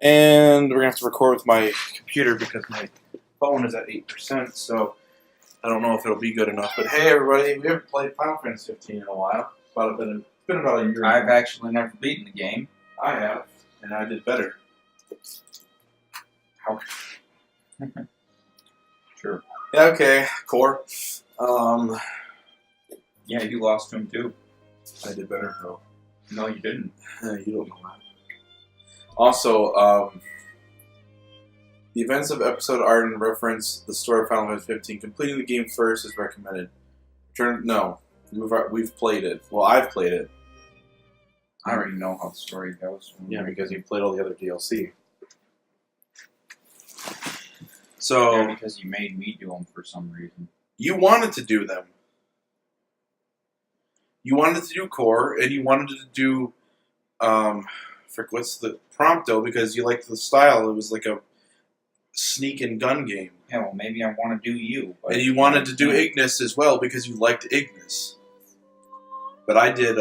And we're going to have to record with my computer because my phone is at 8%, so I don't know if it'll be good enough. But hey, everybody, we haven't played Final Fantasy 15 in a while. It's been about a year. I've actually never beaten the game. I have, and I did better. How? Sure. Yeah, okay, Core. Yeah, you lost to him too. I did better, though. No, you didn't. You don't know that. Also, the events of episode Ardyn reference the story of Final Fantasy 15. Completing the game first is recommended. We've played it. Well, I've played it. I already know how the story goes. Yeah, because you played all the other DLC. So yeah, because you made me do them for some reason. You wanted to do them. You wanted to do Core, and you wanted to do what's the Prompto, because you liked the style. It was like a sneak and gun game. Yeah, well, maybe I want to do you. And you wanted to do Ignis as well because you liked Ignis. But I did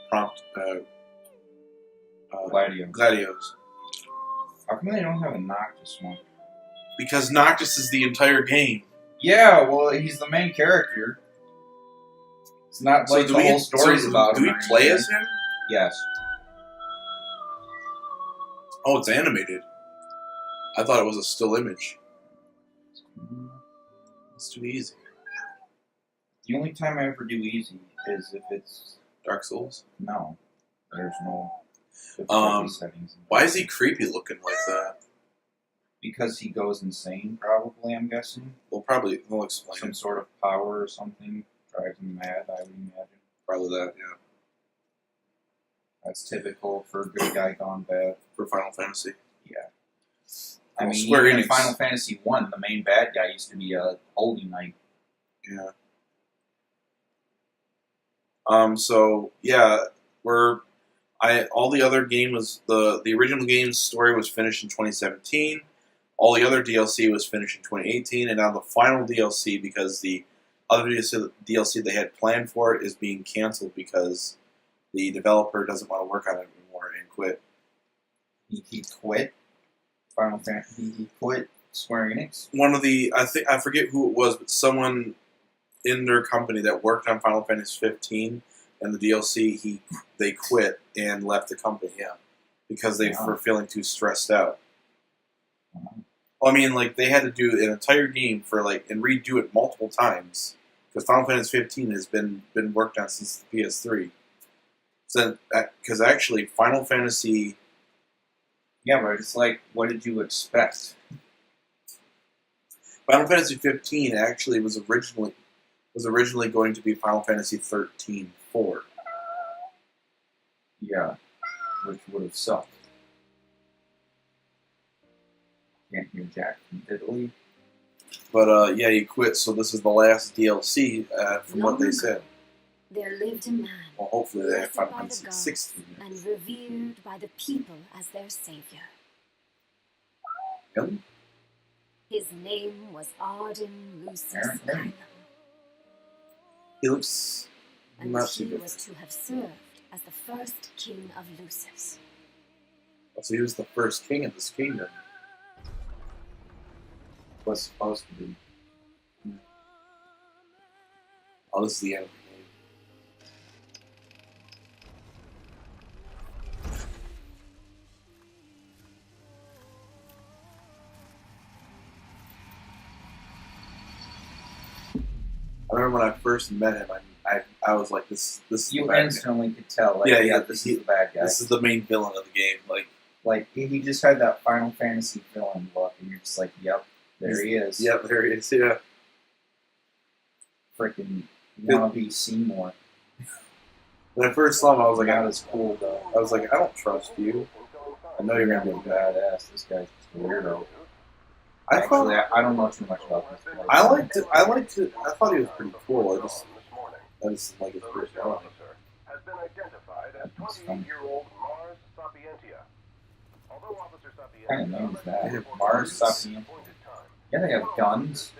Prompt Gladios. How come they don't have a Noctis one? Because Noctis is the entire game. Yeah, well, he's the main character. It's not like the whole story's about him. Do we play as him? Yes. Oh, it's animated. I thought it was a still image. It's too easy. The only time I ever do easy is if it's Dark Souls. No, there's no settings. Why is he creepy looking like that? Because he goes insane, probably. I'm guessing. Well, probably they'll explain some sort of power or something drives him mad. I would imagine. Probably that, yeah. That's typical for a good guy gone bad. For Final Fantasy. Yeah. I mean, Square even Enix. in Final Fantasy 1, the main bad guy used to be a holy knight. Yeah. So yeah, all the other game was the original game's story was finished in 2017. All the other DLC was finished in 2018, and now the final DLC, because the other DLC they had planned for it is being canceled because the developer doesn't want to work on it anymore and quit. He quit Final Fantasy. He quit Square Enix. I forget who it was, but someone in their company that worked on Final Fantasy 15 and the DLC, they quit and left the company. Yeah, because they were feeling too stressed out. Well, I mean, like they had to do an entire game and redo it multiple times because Final Fantasy 15 has been worked on since the PS3. So, because actually, Final Fantasy. Yeah, but it's like, what did you expect? Final Fantasy 15 actually was originally going to be Final Fantasy 13-4. Yeah, which would have sucked. Can't hear Jack from Italy. But yeah, he quit. So this is the last DLC from what they said. There lived a man. Well, hopefully they have Final by the Fantasy gods 16. and revered by the people as their savior. Really? His name was Ardyn Lucis Apparently. Kylum, He looks and not too he good. was to have served as the first king of Lucis. So he was the first king of this kingdom. Was supposed to be. Oh, this is the end of the game. I remember when I first met him, I was like, this is You the bad instantly could tell, like, Yeah, this is the bad guy. guy. This is the main villain of the game. Like, he just had that Final Fantasy villain look, and you're just like, yep, there he is. Yep, there he is, yeah. Freaking wannabe Seymour. When I first saw him, I was like, Not as cool, though. I don't trust you. I know you're going to be bad. badass. This guy's just a weirdo. I don't know too much about this guy. I liked it. I thought he was pretty cool. I just didn't like his personality. Has been identified as 28-year-old Mars Sapientia. Although Officer Sapientia What kind of name is that? Mars Sapientia. Yeah, they have guns.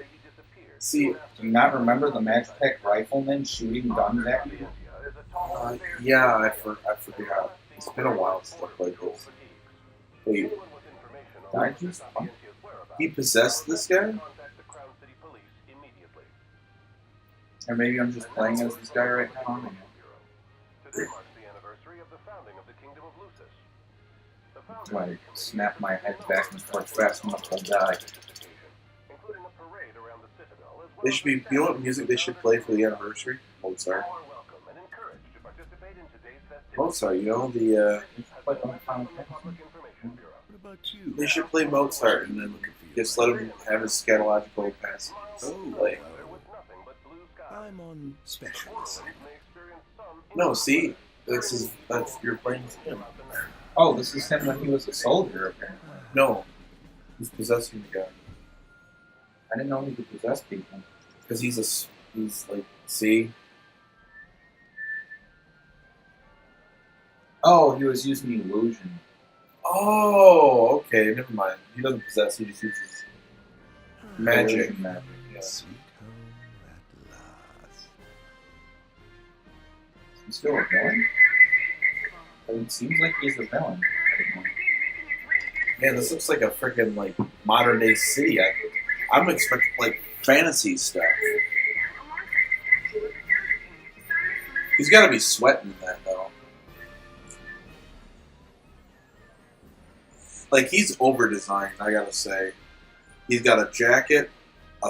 See, Do you not remember the Magitech riflemen shooting guns at you? yeah, I forgot. It's been a while since I played this. Wait, Anyone with information Did I on just- Sapientia's whereabouts he possessed this guy? contact the Crown City Police immediately. Or maybe I'm just playing as this guy right now. I don't know. Today marks the anniversary of the founding of the Kingdom of Lucis. The founders Do I gave snap my head back and forth fast enough to die? including a parade around the Citadel, as well They should be. You know what music they should play for the anniversary? Mozart. All are welcome and encouraged to participate in today's festivities. Mozart. You know the. Like on Final From the Public Information Bureau. What about you? They should play Mozart and then just let him have his scatological passage. Oh, Like, There was nothing but blue skies. I'm on special assignment. May experience some no, see, that's you're playing as him. Oh, this is him when he was a soldier, apparently. No, he's possessing the guy I didn't know he could possess people. because he's like, see, Oh, he was using illusion. oh, okay, never mind. He doesn't possess; he just uses magic. Illusion magic. Yeah. Sweet home at last. He's still a villain? But it seems like he's a villain. I don't know. Man, this looks like a freaking like modern day city. I'm expecting like fantasy stuff. He's got to be sweating in that though. Like he's over designed, I gotta say. He's got a jacket, a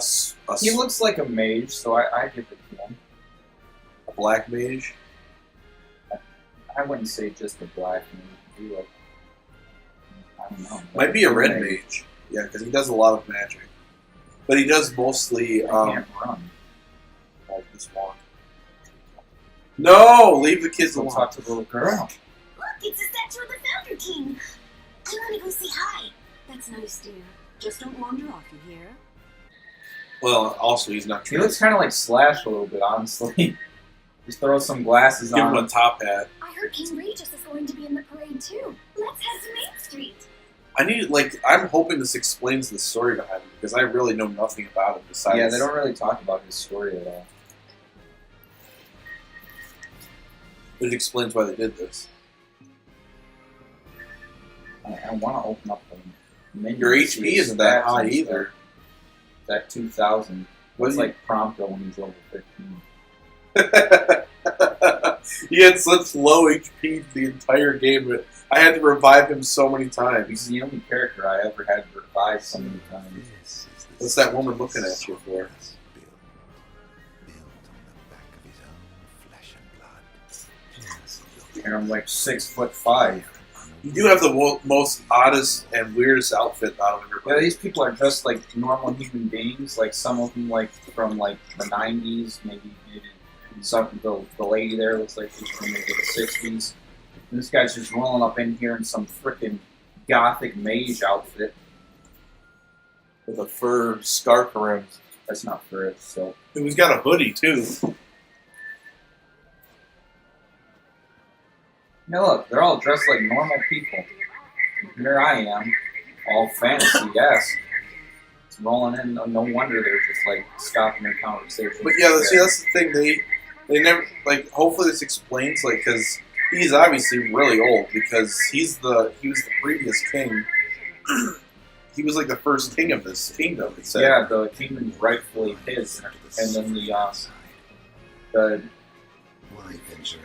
He looks like a mage, so I give it to him. black mage. I wouldn't say just a black mage. Maybe like, I don't know. Might be a red mage. Yeah, because he does a lot of magic. But he does mostly I can't run. like this one. No, leave the kids We'll alone. talk to the little girl. Look, it's a statue of the Founder King. I want to go say hi. That's nice, dear. Just don't wander off, you hear? Well, also he's not He looks true. kind of like Slash a little bit, honestly. Just throw some glasses Give him on. a top hat. I heard King Regis is going to be in the parade, too. Let's head to Main Street. I need I'm hoping this explains the story behind him because I really know nothing about it besides. Yeah, they don't really talk about his story at all. It explains why they did this. I want to open up the menu. Your and see HP his isn't that stats high and either. stuff. That 2,000. What's What do like Prompto when he's level 15? He had such low HP the entire game. But I had to revive him so many He's times. the only character I ever had to revive so many times. This is the What's that woman looking at you for? Built on the back of his own flesh and blood. Just look And I'm like 6'5". You do have the most oddest and weirdest outfit out of Yeah, everybody. these people are dressed like normal human beings. Like some of them, like from like the 90s, maybe some the lady there looks like she's from maybe the 60s. And this guy's just rolling up in here in some freaking gothic mage outfit. With a fur scarf around. That's not for it. So He's got a hoodie too. now look, they're all dressed like normal people. And here I am, all fantasy-esque. It's rolling in. No wonder they're just like stopping their conversation. But yeah, see, that's the thing. They never like. Hopefully, this explains because he's obviously really old because he was the previous king. He was like the first king of this kingdom. It said. Yeah, the kingdom's rightfully his, and then the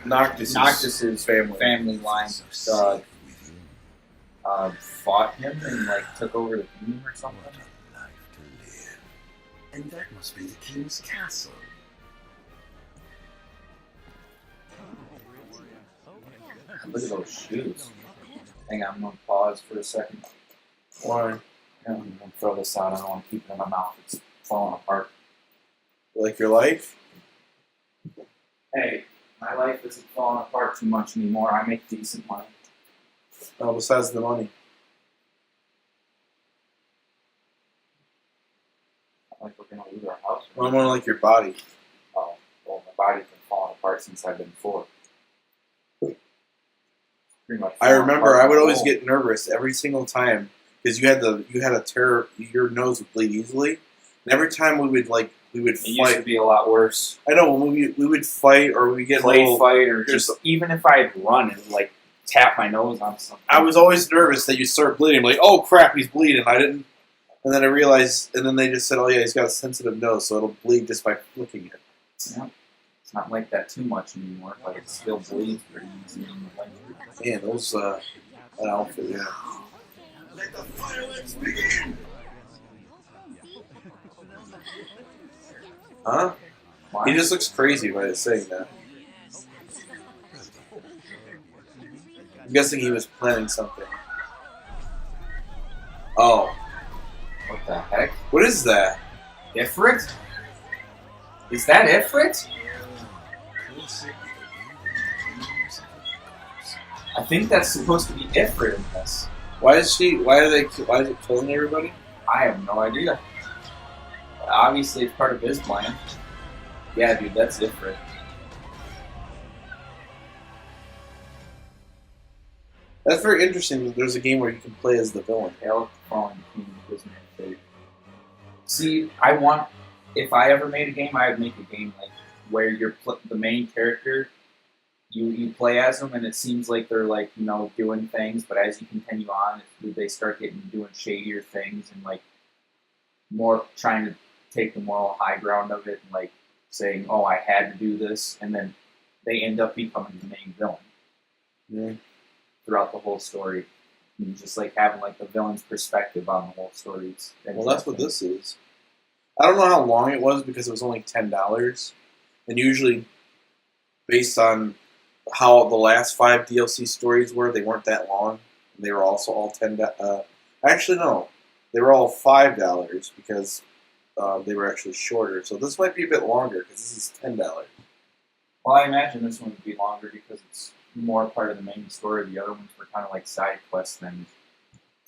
Noctis's family line fought him and like took over the kingdom or something. What a life to live. And that must be the king's castle. Look at those shoes. Hang on, I'm gonna pause for a second. Why? I'm gonna throw this out. I don't want to keep it in my mouth. It's falling apart. Like your life? Hey, my life isn't falling apart too much anymore. I make decent money. Oh, besides the money. Not like we're gonna lose our house. Well, more like your body. Oh, well, my body's been falling apart since I've been 4. Pretty much. I remember falling I would apart always whole. get nervous every single time because you had a terror. Your nose would bleed easily, and every time we would It used to fight. be a lot worse. I know when we would fight or we get a Play little. fight or just even if I had run and like tap my nose on something. I was always nervous that you start bleeding. Like, oh crap, he's bleeding. I didn't, and then I realized, and then they just said, oh yeah, he's got a sensitive nose, so it'll bleed just by flicking it. Yeah. It's not like that too much anymore, but it still bleeds pretty easy. Man, those that outfit, yeah. Let the fireworks begin! Huh? Why? He just looks crazy by saying that. I'm guessing he was planning something. Oh, What the heck? what is that? Ifrit? Is that Ifrit? I think that's supposed to be Ifrit in this. Why is it killing everybody? I have no idea. Obviously, it's part of his plan. Yeah, dude, that's Ifrit. That's very interesting. That there's a game where you can play as the villain. Hail of the Fallen King gives me a fate. See, if I ever made a game, I would make a game like where you're the main character. You play as them, and it seems like they're like doing things, but as you continue on, they start doing shadier things and like more trying to take the moral high ground of it and like saying, "Oh, I had to do this," and then they end up becoming the main villain. Yeah. Throughout the whole story, and just like having like the villain's perspective on the whole story. Well, that's what this is. I don't know how long it was because it was only $10, and usually, based on how the last 5 DLC stories were, they weren't that long. They were also all actually, no, they were all $5 because they were actually shorter. So this might be a bit longer because this is $10. Well, I imagine this one would be longer because it's more part of the main story. The other ones were kind of like side quest things.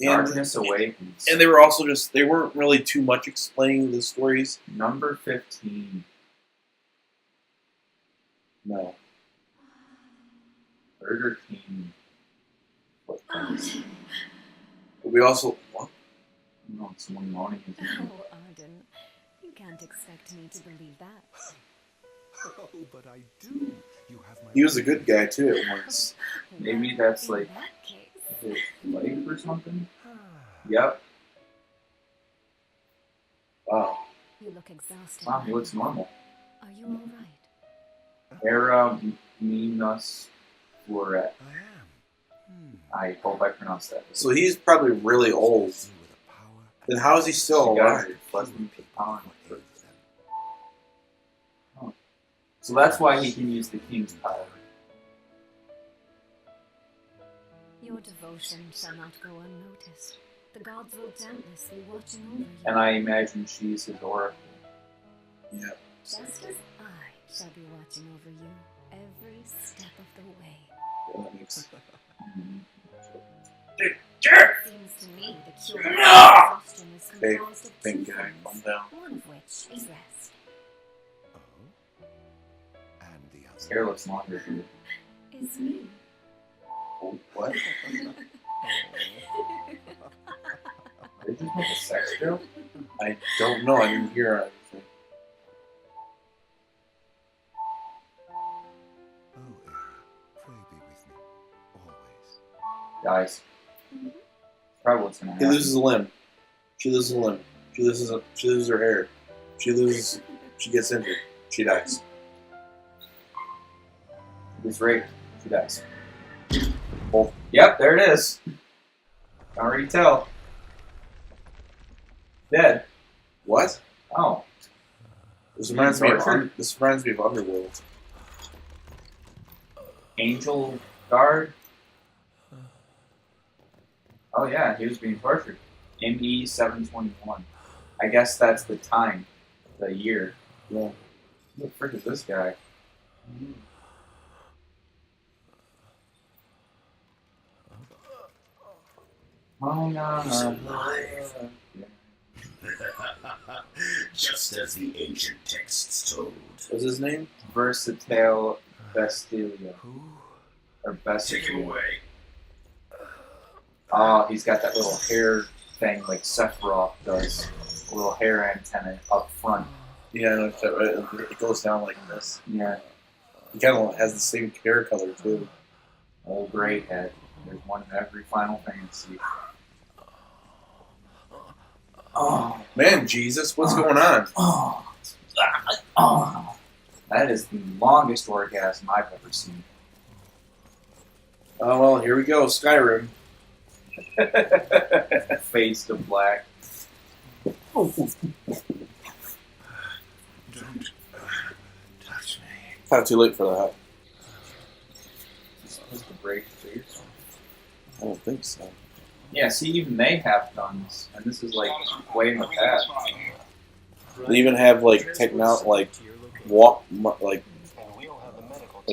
Darkness Awakens. And they were also they weren't really too much explaining the stories. Number 15. No. Burger King. What things? But we also... What? No, someone moaning his name. Oh, Ardyn, you can't expect me to believe that. Oh, but I do. You have my He was a good guy, too, at once. Maybe that's In like that case, his life or something? Yep. Wow. you look exhausted. Wow, he looks normal. Are you all right? Era Minas Floret. I am. I hope I pronounced that. So he's probably really old. With a power Then how is he still She got alive? her plus one per pound. to aid them. So that's why he can use the king's power. Your devotion shall not go unnoticed. The gods will doubtless be watching over you. And I imagine she's his oracle. Yeah. Just as I shall be watching over you every step of the way. Well, that makes... Mhm. Seems to me the cure for exhaustion is Okay, composed of big two guy, things, calm down. one of which is rest. Oh. And the other. His hair looks longer here. Is me. Oh, what? Did you make a sex joke? I don't know. I didn't hear anything. Oh, Era, pray be with me. Always. Guys. Probably what's gonna He happen. loses a limb. She loses a limb. She loses her hair. She gets injured. She dies. He's raped. She dies. Both. Yep, there it is. Can already tell. Dead. What? Oh. This reminds me Tortured? of Underworld. Angel Guard. Oh yeah, he was being tortured. ME 721. I guess that's the time, the year. Yeah. Who the frick is this guy? Oh no. Just as the ancient texts told. What's his name? Versatile Bestilia. Who? Or Take him Bestilia. away. Oh, he's got that little hair thing like Sephiroth does. A little hair antenna up front. Yeah, it goes down like this. Yeah. He kind of has the same hair color too. Old gray head. There's one in every Final Fantasy. Oh, Man, Jesus, what's going on? That is the longest orgasm I've ever seen. Oh, well, here we go. Skyrim. Fades to black. Don't touch me. Kind of too late for that. Supposed to break through yourself. I don't think so. Yeah, see, even they have guns, and this is like way in the past. They even have like like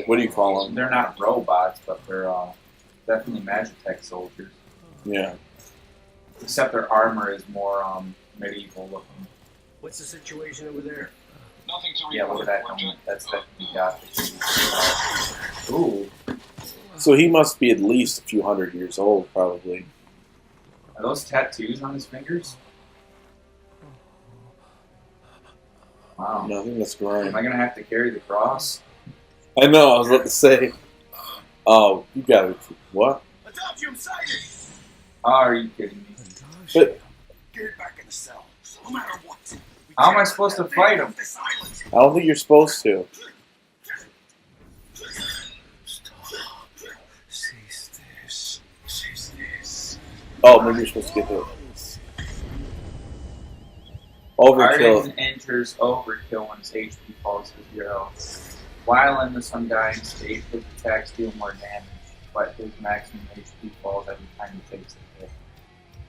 what do you call them? They're not robots, but they're definitely Magitech soldiers. Yeah. Except their armor is more medieval looking. What's the situation over there? Nothing to Yeah, look at that helmet. That's definitely got the Ooh. So he must be at least a few hundred years old, probably. Are those tattoos on his fingers? Wow. No, I think that's Am Grime. I gonna have to carry the cross? I know. I was about to say. Oh, you got it. What? Adagium sighted! Oh, are you kidding me? But Get back in the cell. No matter what. How am I supposed to fight him? This island. I don't think you're supposed to. Stop. Cease this. Cease this. Oh, maybe you're supposed to get to it. Overkill. Ardyn enters Overkill when his HP falls to 0. While in this undying state, his attacks deal more damage, but his maximum HP falls every time he takes a hit.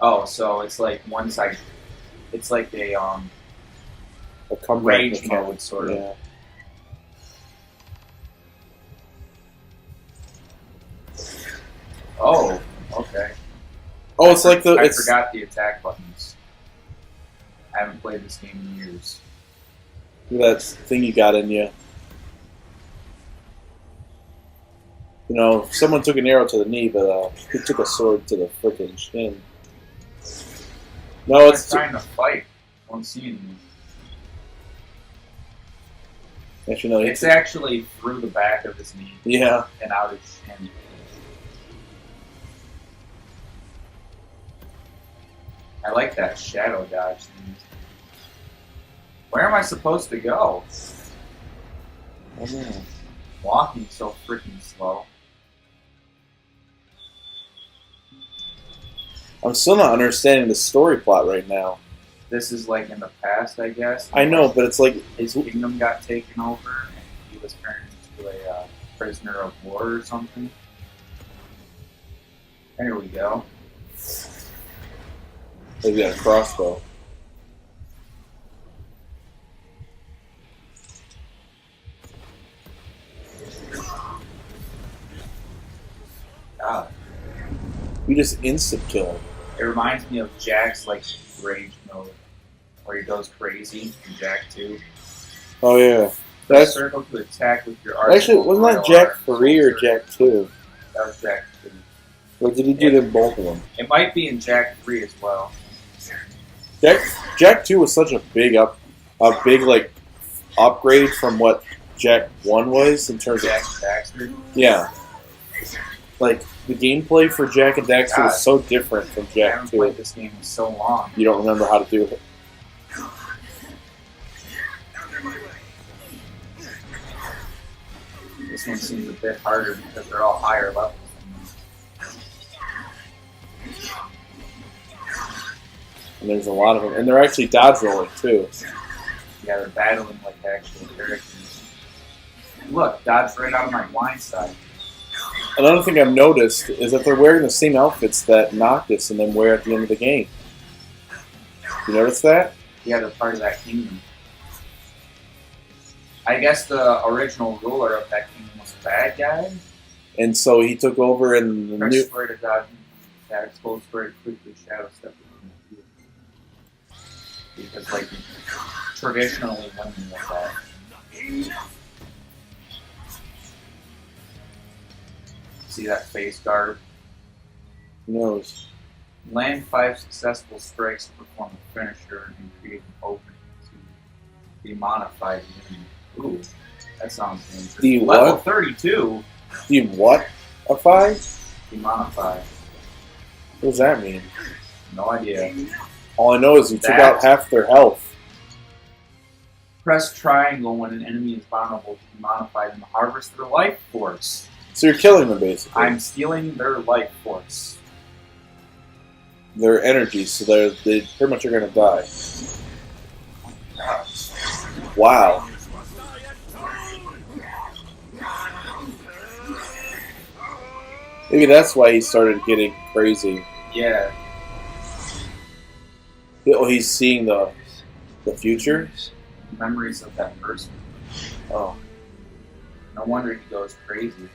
Oh, so it's like one side. It's like a A comeback rage mechanic. mode sort of. Yeah. Oh, okay. Oh, it's like the. I It's forgot the attack buttons. I haven't played this game in years. that thing you got in you. You know, someone took an arrow to the knee, but he took a sword to the freaking chin. No, It's it's trying to fight. I don't see anything. actually no. It's actually through the back of his knee Yeah. and out his chin. I like that shadow dodge thing. Where am I supposed to go? I don't know. Walking so freaking slow. I'm still not understanding the story plot right now. This is like in the past, I guess. I know, but it's like His kingdom got taken over and he was turned into a prisoner of war or something. There we go. they've got a crossbow. God. You just instant kill him. It reminds me of Jack's like rage mode, where he goes crazy in Jack 2. Oh yeah. Press That's circle to attack with your arsenal. actually wasn't that Jack 3 or Jack 2? That was Jack 2. Or did he do them both of them? It might be in Jack 3 as well. Jack 2 was such a big like upgrade from what Jack 1 was in terms Jack of Daxter. yeah. Like the gameplay for Jack and Daxter God. was so different from I Jack haven't 2. played this game in so long. You don't remember how to do it. This one seems a bit harder because they're all higher levels than me. And there's a lot of them, and they're actually dodge rolling too. Yeah, they're battling like actual characters. Look, dodge right out of my blind side. Another thing I've noticed is that they're wearing the same outfits that Noctis and them wear at the end of the game. You notice that? Yeah, they're part of that kingdom. I guess the original ruler of that kingdom was a bad guy. And so he took over and the Press new. square to dodge that exposed very quickly shadow step between the two. Because like traditionally women were that. See that face guard? knows. Land 5 successful strikes to perform a finisher and create an opening to demonify the enemy. Ooh, that sounds dangerous. The Level what? 32? The what? Demonify. What does that mean? No idea. All I know is you took That- out half their health. Press triangle when an enemy is vulnerable to demonify them to harvest their life force. So you're killing them, basically. I'm stealing their life force. Their energy, so they pretty much are going to die. Wow. Maybe that's why he started getting crazy. Yeah. Oh, he's seeing the future? Memories of that person. Oh. No wonder he goes crazy.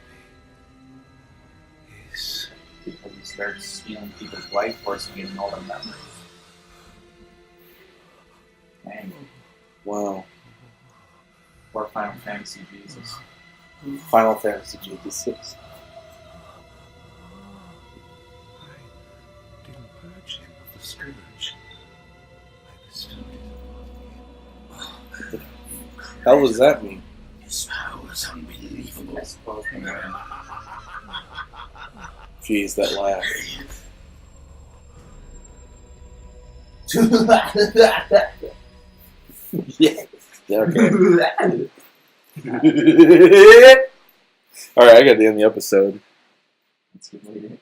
Because he starts stealing people's life force and getting all their memories. Dang. Wow. Poor Final Fantasy Jesus. Final Fantasy Jesus. I didn't purge him of the scourge. I bestowed it Hell does that mean? His power is unbelievable. I suppose they were. Jeez, that laugh. Yeah. Yeah, okay. Alright, I gotta end the episode. Let's get it.